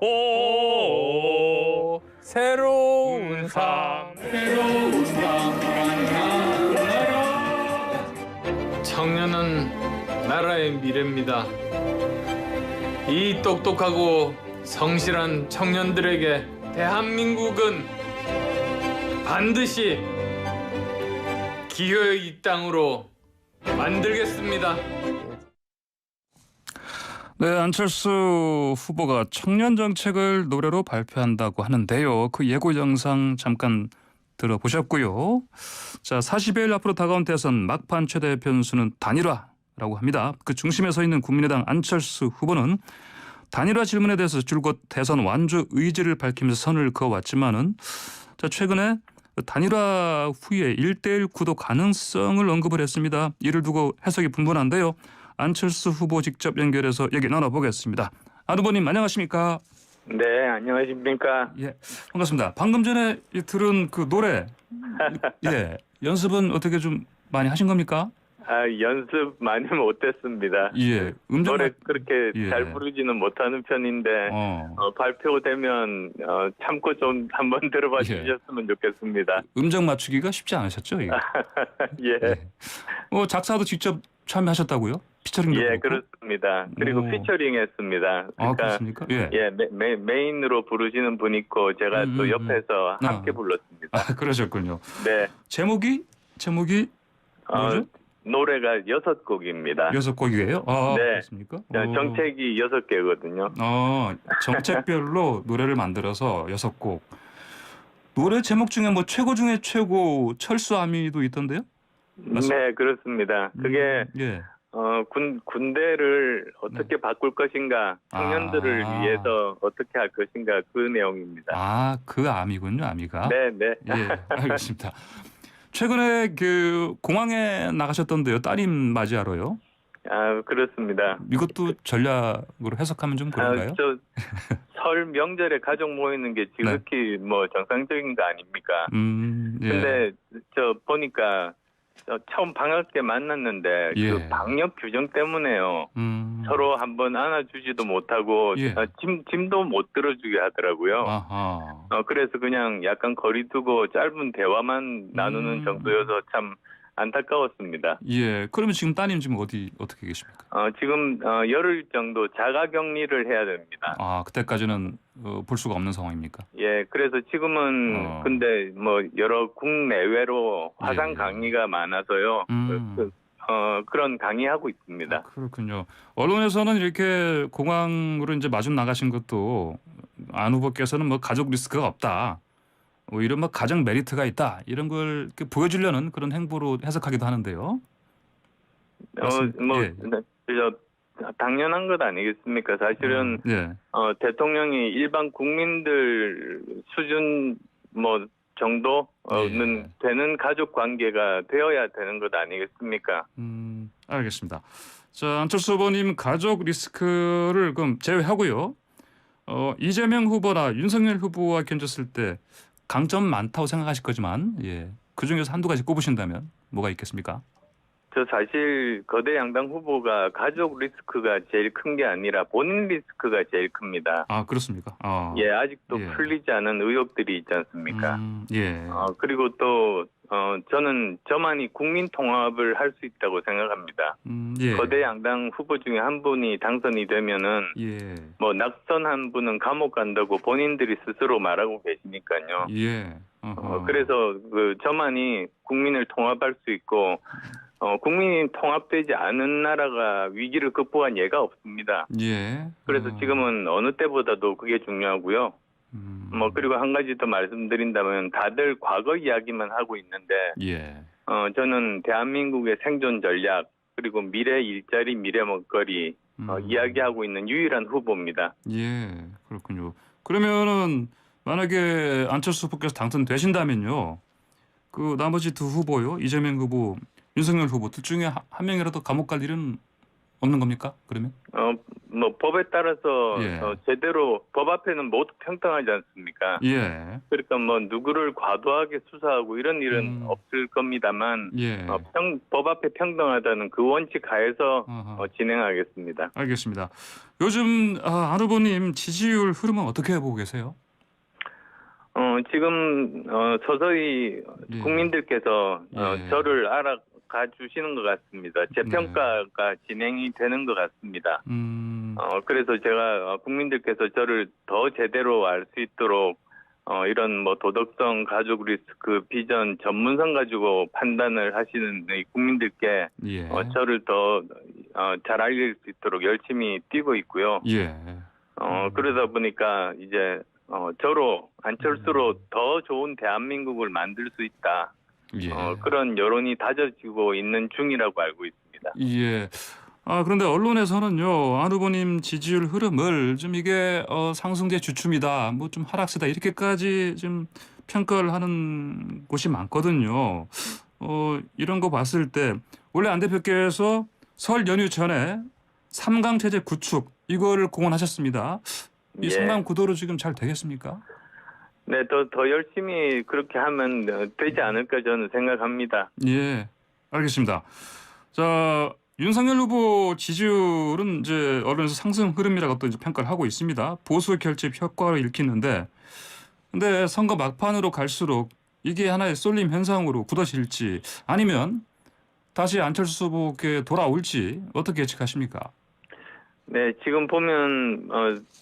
오, 새로운 삶. 청년은 나라의 미래입니다. 이 똑똑하고 성실한 청년들에게 대한민국은 반드시 기회의 이 땅으로 만들겠습니다. 네, 안철수 후보가 청년 정책을 노래로 발표한다고 하는데요. 그 예고 영상 잠깐 들어보셨고요. 자, 40여일 앞으로 다가온 대선 막판 최대 변수는 단일화라고 합니다. 그 중심에 서 있는 국민의당 안철수 후보는 단일화 질문에 대해서 줄곧 대선 완주 의지를 밝히면서 선을 그어왔지만은 자, 최근에 단일화 후에 1대1 구도 가능성을 언급을 했습니다. 이를 두고 해석이 분분한데요. 안철수 후보 직접 연결해서 얘기 나눠보겠습니다. 안 후보님 안녕하십니까? 네, 안녕하십니까? 예, 반갑습니다. 방금 전에 들은 그 노래, 예, 연습은 어떻게 좀 많이 하신 겁니까? 연습 많이 못했습니다. 예, 노래 그렇게 예. 잘 부르지는 못하는 편인데 발표되면 참고 좀 한번 들어봐 예. 주셨으면 좋겠습니다. 음정 맞추기가 쉽지 않으셨죠? 이게? 예, 작사도 직접 참여하셨다고요? 피처링도 예, 그렇고? 그렇습니다. 그리고 오. 피처링했습니다. 아, 그러니까 그렇습니까? 예. 예, 메인으로 부르시는 분 있고 제가 또 옆에서 함께 아. 불렀습니다. 아, 그러셨군요. 네, 제목이 뭐죠? 노래가 6곡입니다. 6곡이에요? 아, 네. 그렇습니까? 정책이 6개거든요. 정책별로 노래를 만들어서 6곡. 노래 제목 중에 뭐 최고 중에 최고 철수아미도 있던데요? 맞습니까? 네, 그렇습니다. 그게 예. 군대를 어떻게 바꿀 것인가, 청년들을 아. 위해서 어떻게 할 것인가 그 내용입니다. 아, 그 아미군요, 아미가. 네, 네. 예, 알겠습니다. 최근에 그 공항에 나가셨던데요, 따님 맞이하러요. 그렇습니다. 이것도 전략으로 해석하면 좀 그런가요? 설 명절에 가족 모이는 게 지극히 뭐 정상적인 거 아닙니까? 예. 근데 보니까 처음 방학 때 만났는데 예. 그 방역 규정 때문에요. 서로 한번 안아주지도 못하고 예. 짐도 못 들어주게 하더라고요. 아하. 그래서 그냥 약간 거리 두고 짧은 대화만 나누는 정도여서 참 안타까웠습니다. 예. 그러면 지금 따님 지금 어떻게 계십니까? 지금 열흘 정도 자가 격리를 해야 됩니다. 아, 그때까지는 볼 수가 없는 상황입니까? 예, 그래서 지금은 근데 뭐 여러 국내외로 화상 예. 강의가 많아서요. 그런 강의하고 있습니다. 아, 그렇군요. 언론에서는 이렇게 공항으로 이제 마중 나가신 것도 안 후보께서는 뭐 가족 리스크가 없다. 오히려 뭐 가정 메리트가 있다. 이런 걸 이렇게 보여주려는 그런 행보로 해석하기도 하는데요. 예. 당연한 것 아니겠습니까? 사실은 예. 대통령이 일반 국민들 수준 뭐 정도는 되는 가족 관계가 되어야 되는 것 아니겠습니까? 알겠습니다. 자, 안철수 후보님 가족 리스크를 그럼 제외하고요. 이재명 후보나 윤석열 후보와 견졌을 때 강점 많다고 생각하실 거지만 그 중에서 한두 가지 꼽으신다면 뭐가 있겠습니까? 저 사실 거대 양당 후보가 가족 리스크가 제일 큰 게 아니라 본인 리스크가 제일 큽니다. 아, 그렇습니까? 예, 아직도 풀리지 않은 의혹들이 있지 않습니까? 예. 그리고 또 저는 저만이 국민 통합을 할 수 있다고 생각합니다. 예. 거대 양당 후보 중에 한 분이 당선이 되면은 뭐 낙선한 분은 감옥 간다고 본인들이 스스로 말하고 계시니까요. 예. 그래서 저만이 국민을 통합할 수 있고 국민이 통합되지 않은 나라가 위기를 극복한 예가 없습니다. 예. 그래서 지금은 어느 때보다도 그게 중요하고요. 그리고 한 가지 더 말씀드린다면 다들 과거 이야기만 하고 있는데 저는 대한민국의 생존 전략 그리고 미래 일자리 미래 먹거리 이야기하고 있는 유일한 후보입니다. 예, 그렇군요. 그러면은 만약에 안철수 후보께서 당선되신다면요, 그 나머지 두 후보요, 이재명 후보, 윤석열 후보 둘 중에 한 명이라도 감옥 갈 일은 없는 겁니까? 그러면? 뭐 법에 따라서 예. 제대로 법 앞에는 모두 평등하지 않습니까? 예. 그러니까 뭐 누구를 과도하게 수사하고 이런 일은 없을 겁니다만 예. 법 앞에 평등하다는 그 원칙 하에서 어허. 진행하겠습니다. 알겠습니다. 요즘 안 후보님 지지율 흐름은 어떻게 보고 계세요? 지금 서서히 예. 국민들께서 예. 저를 알아가 주시는 것 같습니다. 재평가가 진행이 되는 것 같습니다. 그래서 제가 국민들께서 저를 더 제대로 알 수 있도록 이런 뭐 도덕성, 가족 리스크, 비전, 전문성 가지고 판단을 하시는 이 국민들께 예. 저를 더 잘 알릴 수 있도록 열심히 뛰고 있고요. 예. 그러다 보니까 이제 저로 안철수로 더 좋은 대한민국을 만들 수 있다. 예. 그런 여론이 다져지고 있는 중이라고 알고 있습니다. 예. 그런데 언론에서는요, 안 후보님 지지율 흐름을 좀 이게 상승세 주춤이다, 뭐 좀 하락세다 이렇게까지 좀 평가를 하는 곳이 많거든요. 이런 거 봤을 때 원래 안 대표께서 설 연휴 전에 3강 체제 구축 이거를 공언하셨습니다. 이 예. 3강 구도로 지금 잘 되겠습니까? 네, 더 열심히 그렇게 하면 되지 않을까 저는 생각합니다. 예, 알겠습니다. 자, 윤석열 후보 지지율은 이제 언론에서 상승 흐름이라고 또 이제 평가를 하고 있습니다. 보수 결집 효과로 읽히는데, 근데 선거 막판으로 갈수록 이게 하나의 쏠림 현상으로 굳어질지 아니면 다시 안철수 후보께 돌아올지 어떻게 예측하십니까? 네, 지금 보면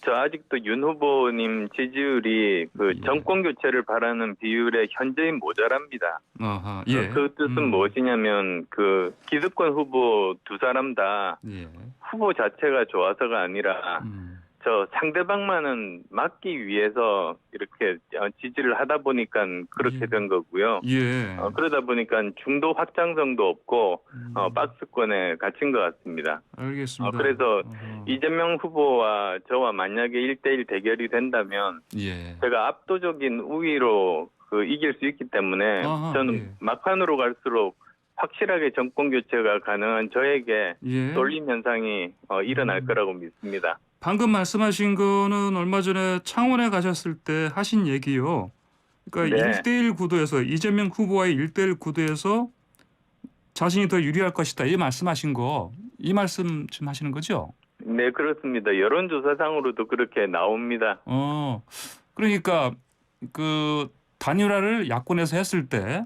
저 아직도 윤 후보님 지지율이 그 예. 정권 교체를 바라는 비율에 현저히 모자랍니다. 아하, 예. 그 뜻은 무엇이냐면 그 기득권 후보 두 사람 다 예. 후보 자체가 좋아서가 아니라 저 상대방만은 막기 위해서 이렇게 지지를 하다 보니까 그렇게 예. 된 거고요. 예. 그러다 보니까 중도 확장성도 없고 박스권에 갇힌 것 같습니다. 알겠습니다. 그래서 어허. 이재명 후보와 저와 만약에 1대1 대결이 된다면 예. 제가 압도적인 우위로 이길 수 있기 때문에 아하, 저는 예. 막판으로 갈수록 확실하게 정권 교체가 가능한 저에게 예. 쏠림 현상이 일어날 거라고 믿습니다. 방금 말씀하신 거는 얼마 전에 창원에 가셨을 때 하신 얘기요. 그러니까 네. 1대1 구도에서 이재명 후보와의 1대1 구도에서 자신이 더 유리할 것이다. 이 말씀하신 거, 이 말씀 지금 하시는 거죠? 네, 그렇습니다. 여론조사상으로도 그렇게 나옵니다. 그러니까 그 단일화를 야권에서 했을 때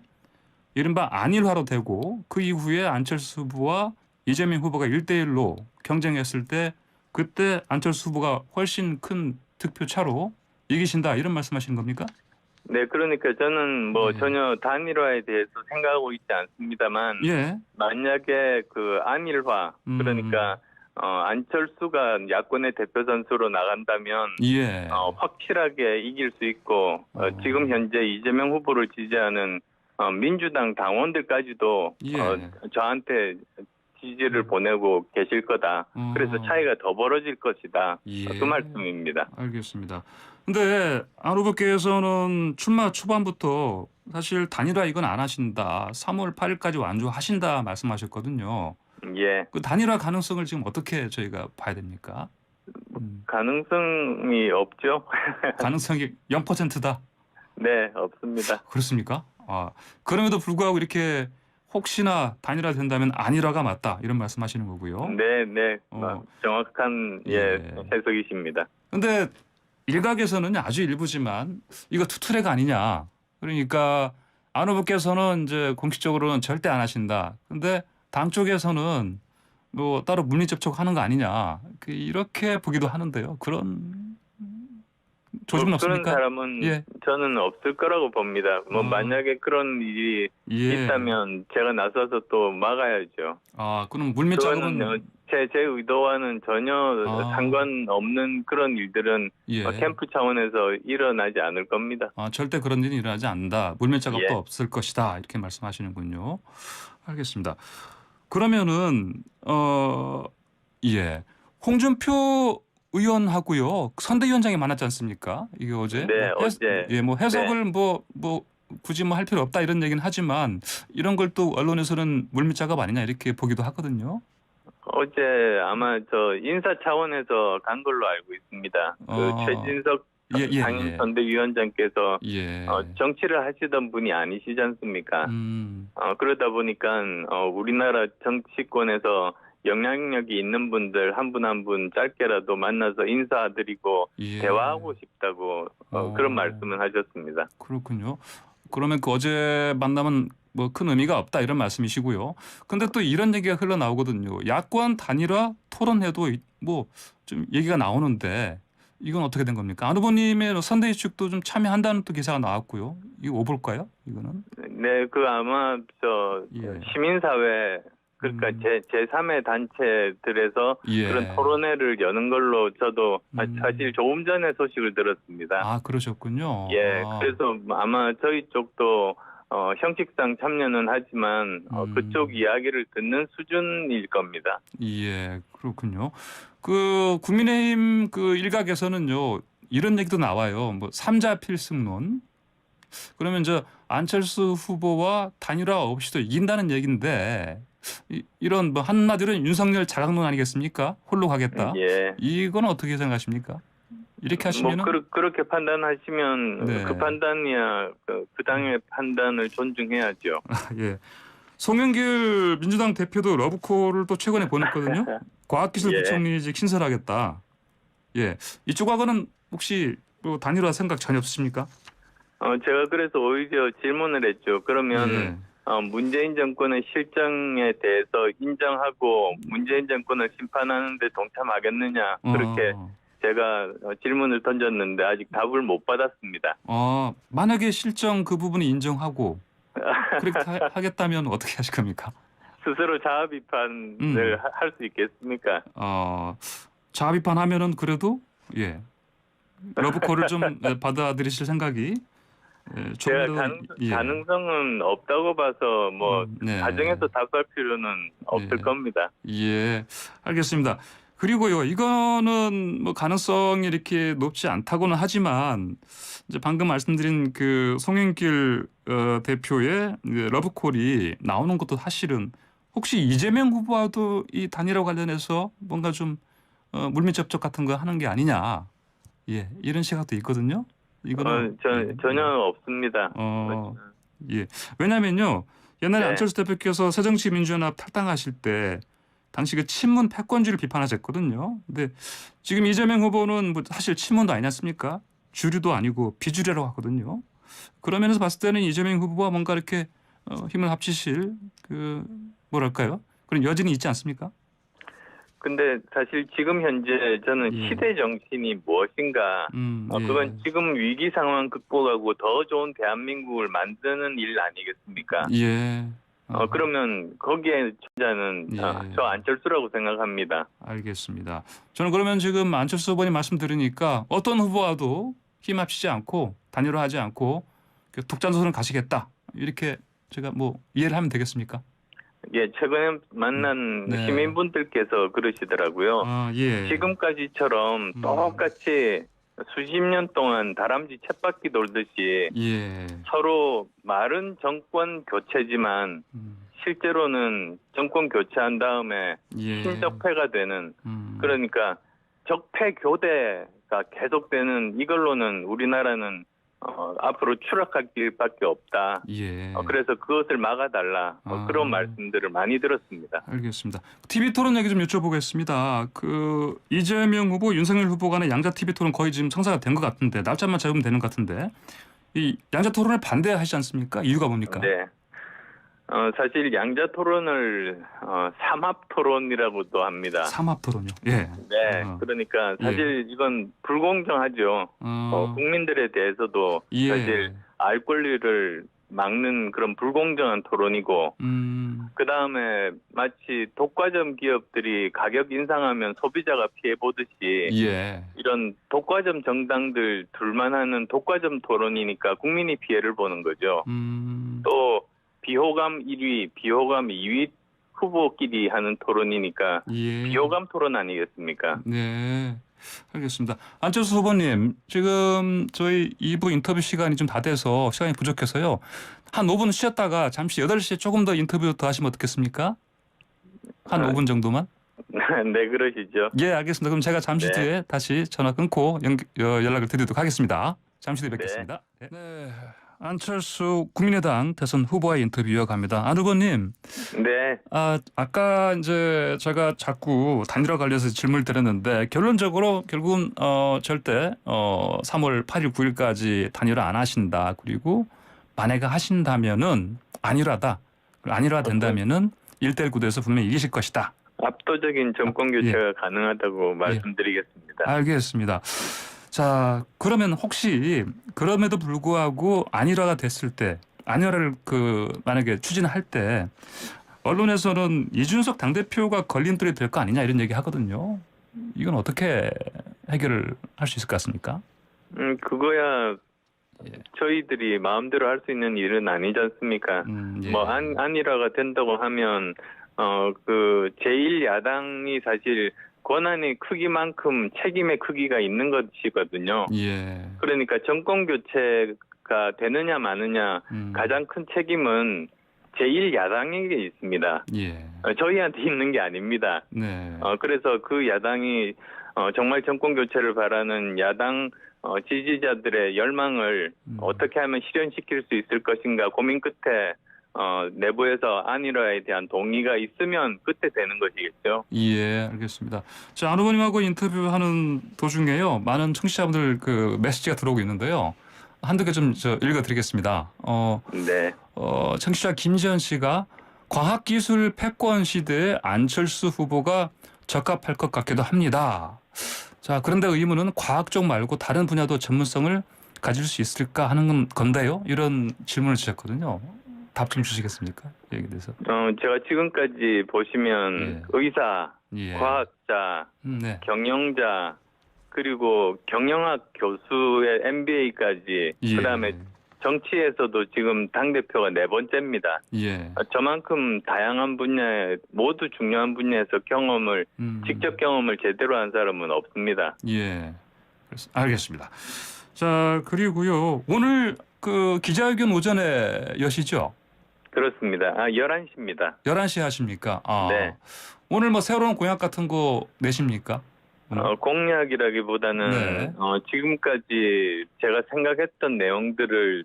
이른바 안일화로 되고 그 이후에 안철수 후보와 이재명 후보가 1대1로 경쟁했을 때 그때 안철수 후보가 훨씬 큰 득표 차로 이기신다 이런 말씀하시는 겁니까? 네, 그러니까 저는 뭐 예. 전혀 단일화에 대해서 생각하고 있지 않습니다만 예. 만약에 그 안일화 그러니까 안철수가 야권의 대표 선수로 나간다면 예. 확실하게 이길 수 있고 지금 현재 이재명 후보를 지지하는 민주당 당원들까지도 예. 저한테 지지를 보내고 계실 거다. 그래서 차이가 더 벌어질 것이다. 예. 그 말씀입니다. 알겠습니다. 근데 안 후보께서는 출마 초반부터 사실 단일화 이건 안 하신다. 3월 8일까지 완주하신다 말씀하셨거든요. 예. 그 단일화 가능성을 지금 어떻게 저희가 봐야 됩니까? 가능성이 없죠. 가능성이 0%다. 네, 없습니다. 그렇습니까? 그럼에도 불구하고 이렇게 혹시나 단일화 된다면 안일화가 맞다 이런 말씀하시는 거고요. 네, 네. 정확한 예. 해석이십니다. 근데 일각에서는 아주 일부지만 이거 투트랙 아니냐. 그러니까 안 후보께서는 이제 공식적으로는 절대 안 하신다. 근데 당 쪽에서는 뭐 따로 물리 접촉하는 거 아니냐. 이렇게 보기도 하는데요. 그런 조짐은 그런 없습니까? 사람은 예. 저는 없을 거라고 봅니다. 만약에 그런 일이 예. 있다면 제가 나서서 또 막아야죠. 그럼 물밑 작업은 그거는 제 의도와는 전혀 상관없는 그런 일들은 예. 캠프 차원에서 일어나지 않을 겁니다. 절대 그런 일이 일어나지 않는다. 물밑 작업도 예. 없을 것이다. 이렇게 말씀하시는군요. 알겠습니다. 그러면은 예. 홍준표 의원하고요. 선대위원장이 만났지 않습니까? 이게 어제. 네, 어제. 예, 뭐 해석을 네. 뭐 굳이 뭐 할 필요 없다 이런 얘기는 하지만 이런 걸 또 언론에서는 물밑 작업 아니냐 이렇게 보기도 하거든요. 어제 아마 저 인사 차원에서 간 걸로 알고 있습니다. 그 최진석 상임선대위원장께서 정치를 하시던 분이 아니시지 않습니까? 그러다 보니까 우리나라 정치권에서 영향력이 있는 분들 한 분 한 분 짧게라도 만나서 인사드리고 대화하고 싶다고 그런 말씀을 하셨습니다. 그렇군요. 그러면 그 어제 만남은 뭐 큰 의미가 없다 이런 말씀이시고요. 근데 또 이런 얘기가 흘러나오거든요. 야권 단일화 토론회도 뭐 좀 얘기가 나오는데 이건 어떻게 된 겁니까? 안 후보님의 선대위 측도 좀 참여한다는 또 기사가 나왔고요. 이거 오볼까요? 이거는? 네, 그 아마 저 시민사회 그러니까 제3의 단체들에서 그런 토론회를 여는 걸로 저도 사실 조금 전에 소식을 들었습니다. 아, 그러셨군요. 예, 그래서 아마 저희 쪽도 형식상 참여는 하지만 그쪽 이야기를 듣는 수준일 겁니다. 예, 그렇군요. 그 국민의힘 그 일각에서는요 이런 얘기도 나와요. 뭐 3자 필승론. 그러면 저 안철수 후보와 단일화 없이도 이긴다는 얘기인데 이런 뭐 한마디로 윤석열 자각론 아니겠습니까? 홀로 가겠다. 예. 이건 어떻게 생각하십니까? 이렇게 하시면은 뭐 그렇게 판단하시면 그 판단이야 그 당의 판단을 존중해야죠. 예. 송영길 민주당 대표도 러브콜을 또 최근에 보냈거든요. 과학기술부총리직 신설하겠다. 예. 이쪽하고는 혹시 뭐 단일화 생각 전혀 없으십니까? 제가 그래서 오히려 질문을 했죠. 그러면 문재인 정권의 실정에 대해서 인정하고 문재인 정권을 심판하는 데 동참하겠느냐. 그렇게 제가 질문을 던졌는데 아직 답을 못 받았습니다. 만약에 실정 그 부분이 인정하고 그렇게 하겠다면 어떻게 하실 겁니까? 스스로 자아 비판을 할 수 있겠습니까? 자아 비판하면은 그래도 러브콜을 좀 받아들이실 생각이 제가 가능성은 없다고 봐서 뭐 가정에서 답할 필요는 없을 겁니다. 예, 알겠습니다. 그리고요, 이거는 뭐 가능성이 이렇게 높지 않다고는 하지만 이제 방금 말씀드린 그 송영길 대표의 러브콜이 나오는 것도 사실은 혹시 이재명 후보와도 이 단일화 관련해서 뭔가 좀 물밑 접촉 같은 거 하는 게 아니냐, 이런 시각도 있거든요. 이거는 전혀 없습니다. 왜냐면요, 옛날에 안철수 대표께서 새정치민주연합 탈당하실 때 당시 그 친문 패권주의를 비판하셨거든요. 근데 지금 이재명 후보는 뭐 사실 친문도 아니지 않습니까? 주류도 아니고 비주류라고 하거든요. 그런 면에서 봤을 때는 이재명 후보와 뭔가 이렇게 힘을 합치실 그 뭐랄까요? 그런 여진이 있지 않습니까? 근데 사실 지금 현재 저는 시대 정신이 무엇인가 그건 지금 위기 상황 극복하고 더 좋은 대한민국을 만드는 일 아니겠습니까? 그러면 거기에 주자는 저 안철수라고 생각합니다. 알겠습니다. 저는 그러면 지금 안철수 후보님 말씀 들으니까 어떤 후보와도 힘 합치지 않고 단일화하지 않고 독자노선을 가시겠다. 이렇게 제가 뭐 이해를 하면 되겠습니까? 예, 최근에 만난 시민분들께서 그러시더라고요. 지금까지처럼 똑같이 수십 년 동안 다람쥐 쳇바퀴 돌듯이 서로 말은 정권 교체지만 실제로는 정권 교체한 다음에 신적패가 되는 그러니까 적패 교대가 계속되는 이걸로는 우리나라는 앞으로 추락할 길밖에 없다. 그래서 그것을 막아달라. 그런 말씀들을 많이 들었습니다. 알겠습니다. TV 토론 얘기 좀 여쭤보겠습니다. 그 이재명 후보, 윤석열 후보 간의 양자 TV 토론 거의 지금 성사가 된 것 같은데 날짜만 잡으면 되는 것 같은데 이 양자 토론을 반대하시지 않습니까? 이유가 뭡니까? 네. 사실 양자 토론을 삼합 토론이라고도 합니다. 삼합 토론요? 네. 그러니까 사실 이건 불공정하죠. 국민들에 대해서도 사실 알 권리를 막는 그런 불공정한 토론이고 그 다음에 마치 독과점 기업들이 가격 인상하면 소비자가 피해 보듯이 이런 독과점 정당들 둘만 하는 독과점 토론이니까 국민이 피해를 보는 거죠. 또 비호감 1위, 비호감 2위 후보끼리 하는 토론이니까 비호감 토론 아니겠습니까? 네, 알겠습니다. 안철수 후보님, 지금 저희 2부 인터뷰 시간이 좀 다 돼서 시간이 부족해서요. 한 5분 쉬었다가 잠시 8시에 조금 더 인터뷰 더 하시면 어떻겠습니까? 한 5분 정도만? 네, 그러시죠. 예, 알겠습니다. 그럼 제가 잠시 네. 뒤에 다시 전화 끊고 연락을 드리도록 하겠습니다. 잠시 뒤에 네. 뵙겠습니다. 네. 안철수 국민의당 대선 후보와의 인터뷰 이어갑니다. 안 후보님, 네. 아까 이제 제가 자꾸 단일화 관련해서 질문을 드렸는데 결론적으로 결국은 절대 3월 8일 9일까지 단일화 안 하신다. 그리고 만약에 하신다면은 안일화다. 안일화 된다면은 1대1 구도에서 분명히 이기실 것이다. 압도적인 정권 교체가 가능하다고 말씀드리겠습니다. 알겠습니다. 자, 그러면 혹시 그럼에도 불구하고 안일화가 됐을 때, 안일화를 만약에 추진할 때 언론에서는 이준석 당대표가 걸림돌이 될 거 아니냐 이런 얘기 하거든요. 이건 어떻게 해결을 할 수 있을 것 같습니까? 그거야 저희들이 마음대로 할 수 있는 일은 아니지 않습니까? 뭐 안일화가 된다고 하면 제1야당이 사실 권한의 크기만큼 책임의 크기가 있는 것이거든요. 예. 그러니까 정권 교체가 되느냐 마느냐 가장 큰 책임은 제1야당에게 있습니다. 예. 저희한테 있는 게 아닙니다. 네. 그래서 그 야당이 정말 정권 교체를 바라는 야당 지지자들의 열망을 어떻게 하면 실현시킬 수 있을 것인가 고민 끝에 내부에서 안일화에 대한 동의가 있으면 그때 되는 것이겠죠. 예, 알겠습니다. 자, 안 후보님하고 인터뷰하는 도중에요. 많은 청취자분들 메시지가 들어오고 있는데요. 한두 개 좀 읽어드리겠습니다. 네. 청취자 김지현 씨가 과학기술 패권 시대에 안철수 후보가 적합할 것 같기도 합니다. 자, 그런데 의문은 과학 쪽 말고 다른 분야도 전문성을 가질 수 있을까 하는 건데요. 이런 질문을 주셨거든요. 답 좀 주시겠습니까? 여기에 대해서. 제가 지금까지 보시면 의사, 과학자, 경영자, 그리고 경영학 교수의 MBA까지 그다음에 정치에서도 지금 당대표가 4번째입니다. 저만큼 다양한 분야에 모두 중요한 분야에서 직접 경험을 제대로 한 사람은 없습니다. 예, 알겠습니다. 자, 그리고요. 오늘 기자회견 오전에 여시죠? 그렇습니다. 11시입니다. 11시에 하십니까? 네. 오늘 새로운 공약 같은 거 내십니까? 공약이라기보다는 지금까지 제가 생각했던 내용들을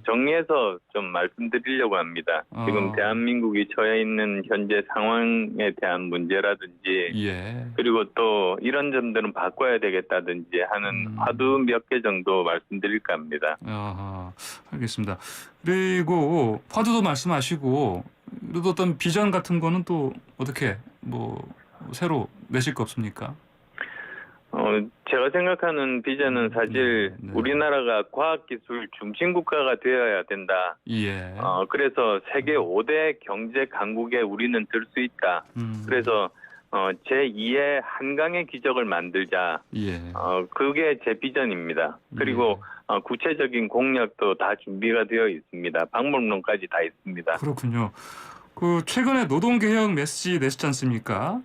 정리해서 좀 말씀드리려고 합니다. 지금 대한민국이 처해 있는 현재 상황에 대한 문제라든지 그리고 또 이런 점들은 바꿔야 되겠다든지 하는 화두 몇 개 정도 말씀드릴까 합니다. 알겠습니다. 그리고 화두도 말씀하시고 그래도 어떤 비전 같은 거는 또 어떻게 새로 내실 거 없습니까? 제가 생각하는 비전은 사실 우리나라가 과학기술 중심국가가 되어야 된다. 그래서 세계 5대 경제 강국에 우리는 들 수 있다. 그래서 제2의 한강의 기적을 만들자. 그게 제 비전입니다. 그리고 구체적인 공약도 다 준비가 되어 있습니다. 방법론까지 다 있습니다. 그렇군요. 최근에 노동개혁 메시지 내셨지 않습니까?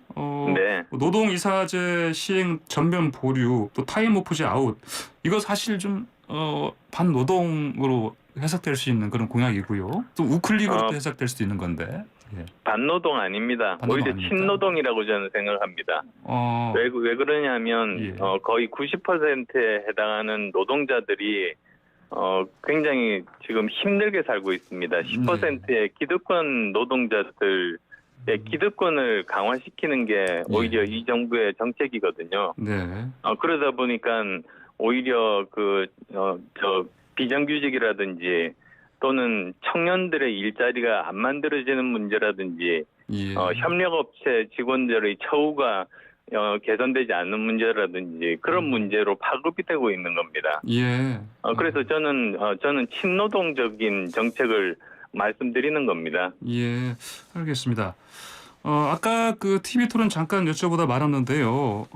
네. 노동이사제 시행 전면 보류, 또 타임오프제 아웃. 이거 사실 좀 반노동으로 해석될 수 있는 그런 공약이고요. 또 우클릭으로 또 해석될 수도 있는 건데. 반노동 아닙니다. 오히려 친노동이라고 저는 생각합니다. 왜 그러냐면 거의 90%에 해당하는 노동자들이 굉장히 지금 힘들게 살고 있습니다. 10%의 기득권 노동자들의 기득권을 강화시키는 게 오히려 이 정부의 정책이거든요. 그러다 보니까 오히려 비정규직이라든지 또는 청년들의 일자리가 안 만들어지는 문제라든지 협력업체 직원들의 처우가 개선되지 않는 문제라든지 그런 문제로 파급이 되고 있는 겁니다. 그래서 저는 친노동적인 정책을 말씀드리는 겁니다. 알겠습니다. 아까 TV 토론 잠깐 여쭤보다 말았는데요.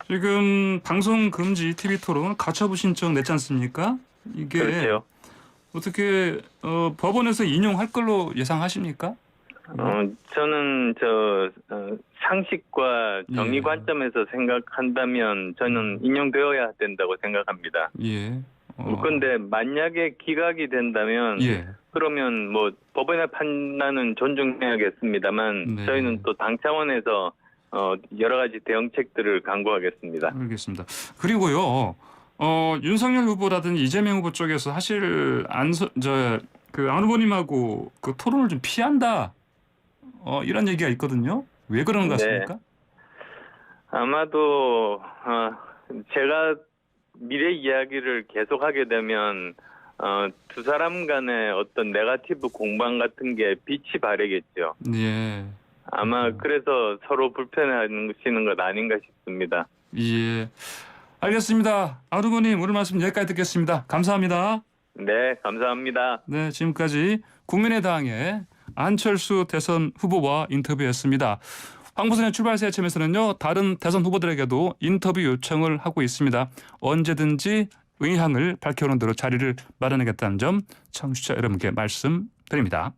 지금 방송 금지 TV 토론 가처분 신청 냈지 않습니까? 이게 그렇죠. 어떻게 법원에서 인용할 걸로 예상하십니까? 저는 상식과 정의 관점에서 생각한다면 저는 인용되어야 된다고 생각합니다. 그런데 만약에 기각이 된다면 그러면 법원의 판단은 존중해야겠습니다만 저희는 또 당 차원에서 여러 가지 대응책들을 강구하겠습니다. 알겠습니다. 그리고요, 윤석열 후보라든지 이재명 후보 쪽에서 사실 안 후보님하고 그 토론을 좀 피한다. 이런 얘기가 있거든요. 왜 그러는 것 같습니까? 네. 아마도 제가 미래 이야기를 계속하게 되면 두 사람 간의 어떤 네거티브 공방 같은 게 빛이 바래겠죠. 예. 아마 그래서 서로 불편해하시는 것 아닌가 싶습니다. 예. 알겠습니다. 안 후보님 오늘 말씀 여기까지 듣겠습니다. 감사합니다. 네, 감사합니다. 네, 지금까지 국민의당의 안철수 대선 후보와 인터뷰였습니다. 황보선의 출발세 HM에서는요. 다른 대선 후보들에게도 인터뷰 요청을 하고 있습니다. 언제든지 의향을 밝혀놓은 대로 자리를 마련하겠다는 점 청취자 여러분께 말씀드립니다.